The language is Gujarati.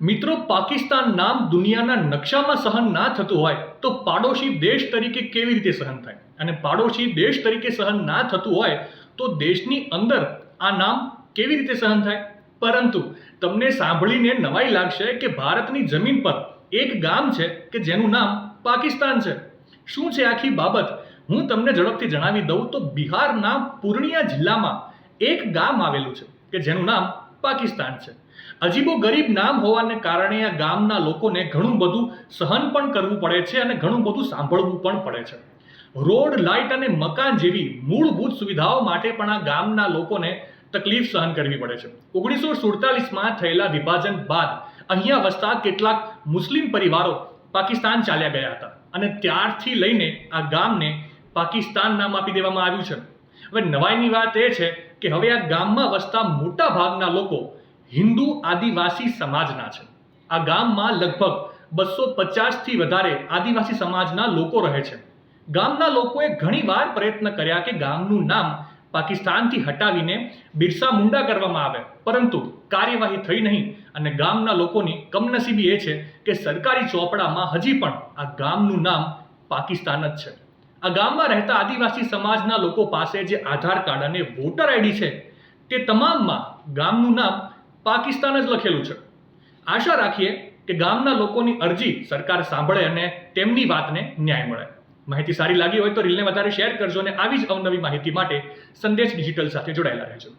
મિત્રો, પાકિસ્તાન નામ દુનિયાના નકશામાં સહન ના થતું હોય તો પાડોશી દેશ તરીકે કેવી રીતે સહન થાય? અને પાડોશી દેશ તરીકે સહન ના થતું હોય તો દેશની અંદર આ નામ કેવી રીતે સહન થાય? પરંતુ તમને સાંભળીને નવાઈ લાગશે કે ભારતની જમીન પર એક ગામ છે કે જેનું નામ પાકિસ્તાન છે. શું છે આખી બાબત? હું તમને ઝડપથી જણાવી દઉં તો બિહારના પૂર્ણિયા જિલ્લામાં એક ગામ આવેલું છે કે જેનું નામ પાકિસ્તાન છે. અજીબો ગરીબ નામ હોવાને કારણે આ ગામના લોકોને ઘણું બધું સહન પણ કરવું પડે છે અને ઘણું બધું સાંભળવું પણ પડે છે. રોડ, લાઇટ અને મકાન જેવી મૂળભૂત સુવિધાઓ માટે પણ આ ગામના લોકોને તકલીફ સહન કરવી પડે છે. 1947માં થયેલા વિભાજન બાદ અહીંયા વસતા કેટલાક મુસ્લિમ પરિવારો પાકિસ્તાન ચાલ્યા ગયા હતા અને ત્યારથી લઈને આ ગામને પાકિસ્તાન નામ આપી દેવામાં આવ્યું છે. હવે નવાઈની વાત એ છે કે હવે આ ગામમાં વસતા મોટા ભાગના લોકો હિન્દુ આદિવાસી સમાજના છે. આ ગામમાં લગભગ 250થી વધારે આદિવાસી સમાજના લોકો રહે છે. ગામના લોકોએ ઘણીવાર પ્રયત્ન કર્યા કે ગામનું નામ પાકિસ્તાનથી હટાવીને બિરસા મુંડા કરવામાં આવે, પરંતુ કાર્યવાહી થઈ નહીં અને ગામના લોકોની કમનસીબી એ છે કે સરકારી ચોપડામાં હજી પણ આ ગામનું નામ પાકિસ્તાન જ છે. આ ગામમાં રહેતા આદિવાસી સમાજના લોકો પાસે જે આધાર કાર્ડ અને વોટર આઈડી છે તે તમામમાં ગામનું નામ પાકિસ્તાન જ લખેલું છે. આશા રાખીએ કે ગામના લોકોની અરજી સરકાર સાંભળે અને તેમની વાતને ન્યાય મળે. માહિતી સારી લાગી હોય તો રીલને વધારે શેર કરજો અને આવી જ અવનવી માહિતી માટે સંદેશ ડિજિટલ સાથે જોડાયેલા રહેજો.